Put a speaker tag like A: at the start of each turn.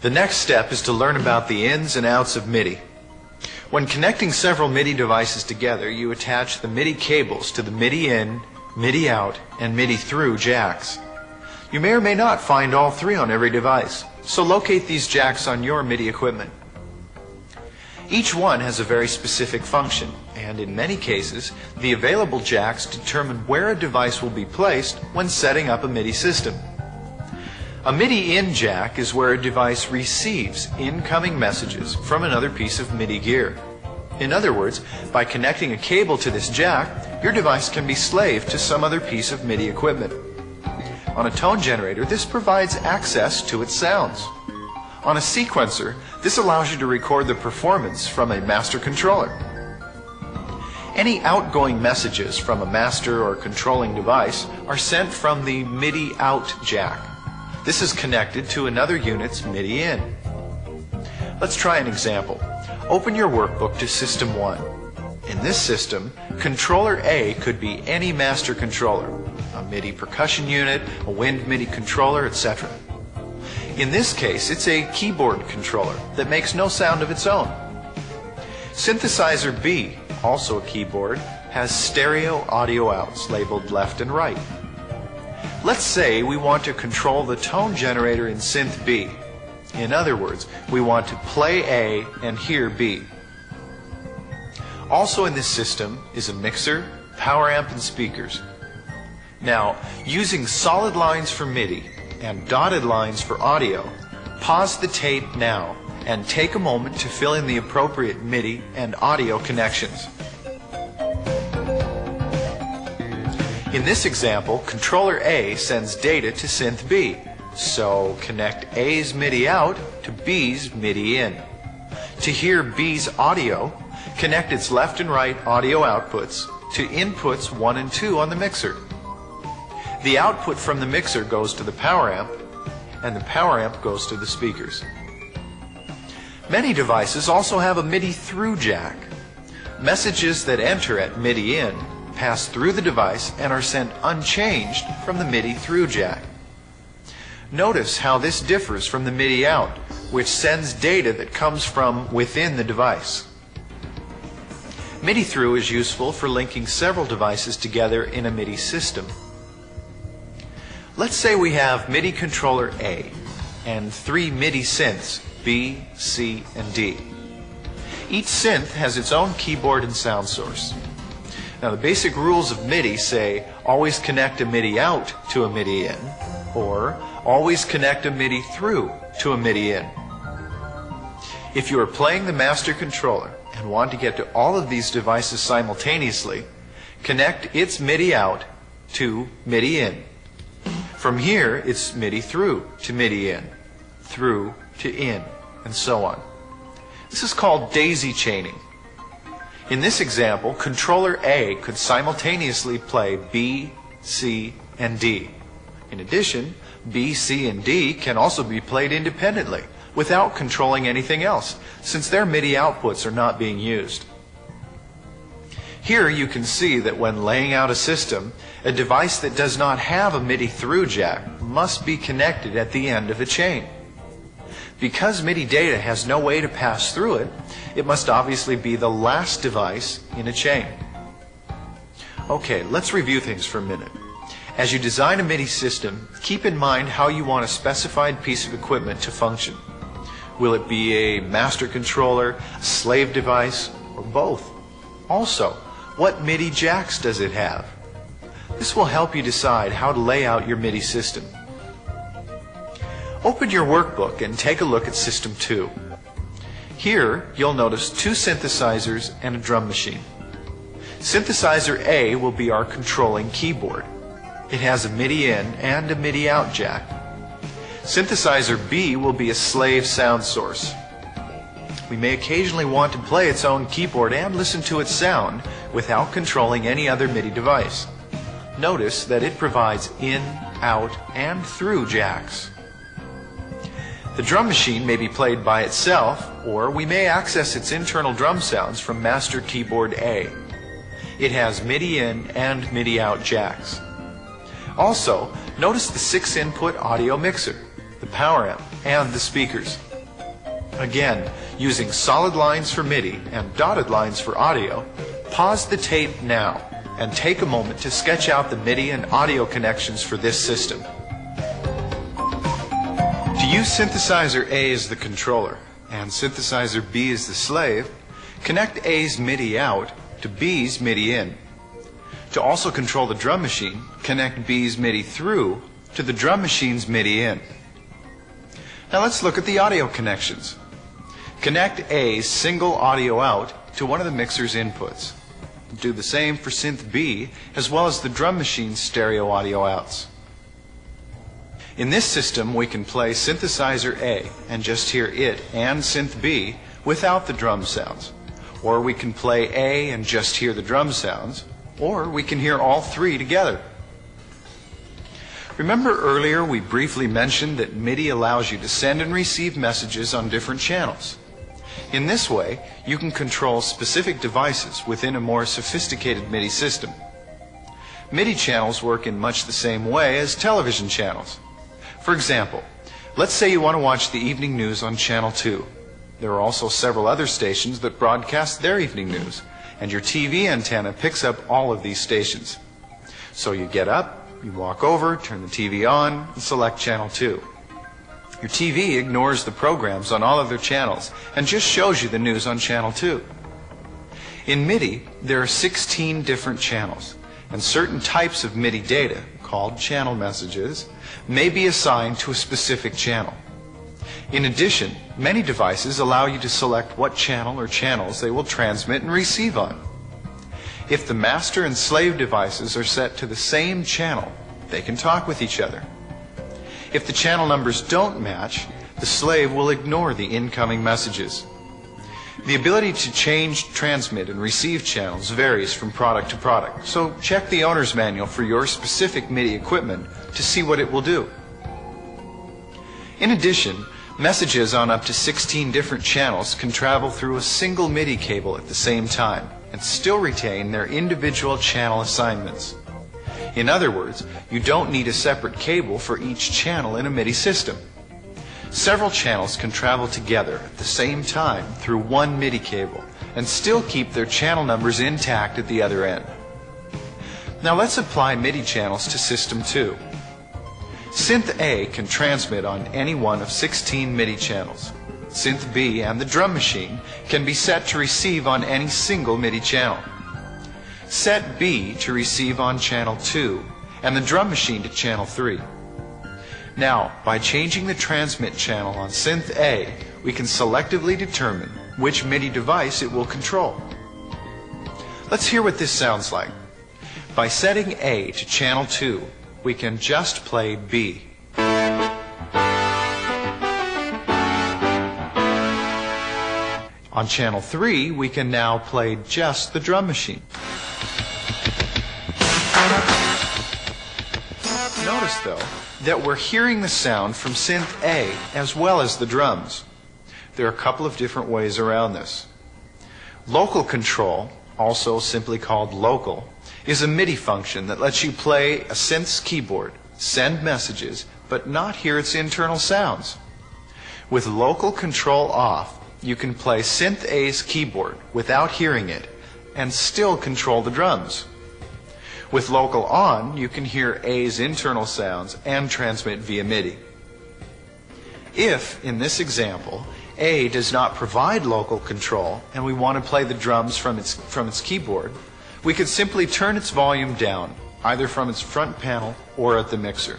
A: The next step is to learn about the ins and outs of MIDI. When connecting several MIDI devices together, you attach the MIDI cables to the MIDI in, MIDI out, and MIDI through jacks. You may or may not find all three on every device, so locate these jacks on your MIDI equipment. Each one has a very specific function, and in many cases, the available jacks determine where a device will be placed when setting up a MIDI system. A MIDI in jack is where a device receives incoming messages from another piece of MIDI gear. In other words, by connecting a cable to this jack, your device can be slave to some other piece of MIDI equipment. On a tone generator, this provides access to its sounds. On a sequencer, this allows you to record the performance from a master controller. Any outgoing messages from a master or controlling device are sent from the MIDI out jack. This is connected to another unit's MIDI in. Let's try an example. Open your workbook to System 1. In this system, Controller A could be any master controller, a MIDI percussion unit, a wind MIDI controller, etc. In this case, it's a keyboard controller that makes no sound of its own. Synthesizer B, also a keyboard, has stereo audio outs labeled left and right. Let's say we want to control the tone generator in synth B. In other words, we want to play A and hear B. Also in this system is a mixer, power amp, and speakers. Now, using solid lines for MIDI and dotted lines for audio, pause the tape now and take a moment to fill in the appropriate MIDI and audio connections. In this example, Controller A sends data to Synth B, so connect A's MIDI out to B's MIDI in. To hear B's audio, connect its left and right audio outputs to inputs 1 and 2 on the mixer. The output from the mixer goes to the power amp, and the power amp goes to the speakers. Many devices also have a MIDI through jack. Messages that enter at MIDI in pass through the device and are sent unchanged from the MIDI through jack. Notice how this differs from the MIDI out, which sends data that comes from within the device. MIDI through is useful for linking several devices together in a MIDI system. Let's say we have MIDI controller A and 3 MIDI synths B, C, and D. Each synth has its own keyboard and sound source. Now the basic rules of MIDI say always connect a MIDI out to a MIDI in, or always connect a MIDI through to a MIDI in. If you are playing the master controller and want to get to all of these devices simultaneously, connect its MIDI out to MIDI in. From here, it's MIDI through to MIDI in, through to in, and so on. This is called daisy chaining. In this example, Controller A could simultaneously play B, C, and D. In addition, B, C, and D can also be played independently without controlling anything else, since their MIDI outputs are not being used. Here you can see that when laying out a system, a device that does not have a MIDI through jack must be connected at the end of a chain. Because MIDI data has no way to pass through it, it must obviously be the last device in a chain. Okay, let's review things for a minute. As you design a MIDI system, keep in mind how you want a specified piece of equipment to function. Will it be a master controller, a slave device, or both? Also, what MIDI jacks does it have? This will help you decide how to lay out your MIDI system. Open your workbook and take a look at System 2. Here, you'll notice 2 synthesizers and a drum machine. Synthesizer A will be our controlling keyboard. It has a MIDI in and a MIDI out jack. Synthesizer B will be a slave sound source. We may occasionally want to play its own keyboard and listen to its sound without controlling any other MIDI device. Notice that it provides in, out, and through jacks. The drum machine may be played by itself, or we may access its internal drum sounds from Master Keyboard A. It has MIDI in and MIDI out jacks. Also, notice the 6-input audio mixer, the power amp, and the speakers. Again, using solid lines for MIDI and dotted lines for audio, pause the tape now and take a moment to sketch out the MIDI and audio connections for this system. To use synthesizer A as the controller and synthesizer B as the slave, connect A's MIDI out to B's MIDI in. To also control the drum machine, connect B's MIDI through to the drum machine's MIDI in. Now let's look at the audio connections. Connect A's single audio out to one of the mixer's inputs. Do the same for synth B as well as the drum machine's stereo audio outs. In this system we can play synthesizer A and just hear it and synth B without the drum sounds. Or we can play A and just hear the drum sounds. Or we can hear all three together. Remember earlier we briefly mentioned that MIDI allows you to send and receive messages on different channels. In this way, you can control specific devices within a more sophisticated MIDI system. MIDI channels work in much the same way as television channels. For example, let's say you want to watch the evening news on Channel 2. There are also several other stations that broadcast their evening news, and your TV antenna picks up all of these stations. So you get up, you walk over, turn the TV on, and select Channel 2. Your TV ignores the programs on all other channels and just shows you the news on Channel 2. In MIDI, there are 16 different channels, and certain types of MIDI data, called channel messages, may be assigned to a specific channel. In addition, many devices allow you to select what channel or channels they will transmit and receive on. If the master and slave devices are set to the same channel, they can talk with each other. If the channel numbers don't match, the slave will ignore the incoming messages. The ability to change, transmit, and receive channels varies from product to product, so check the owner's manual for your specific MIDI equipment to see what it will do. In addition, messages on up to 16 different channels can travel through a single MIDI cable at the same time and still retain their individual channel assignments. In other words, you don't need a separate cable for each channel in a MIDI system. Several channels can travel together at the same time through one MIDI cable and still keep their channel numbers intact at the other end. Now let's apply MIDI channels to System 2. Synth A can transmit on any one of 16 MIDI channels. Synth B and the drum machine can be set to receive on any single MIDI channel. Set B to receive on channel 2 and the drum machine to channel 3. Now, by changing the transmit channel on Synth A, we can selectively determine which MIDI device it will control. Let's hear what this sounds like. By setting A to channel 2, we can just play B. On channel 3, we can now play just the drum machine. Notice, though, that we're hearing the sound from Synth A as well as the drums. There are a couple of different ways around this. Local control, also simply called local, is a MIDI function that lets you play a synth's keyboard, send messages, but not hear its internal sounds. With local control off, you can play Synth A's keyboard without hearing it and still control the drums. With local on, you can hear A's internal sounds and transmit via MIDI. If, in this example, A does not provide local control and we want to play the drums from its keyboard, we could simply turn its volume down, either from its front panel or at the mixer.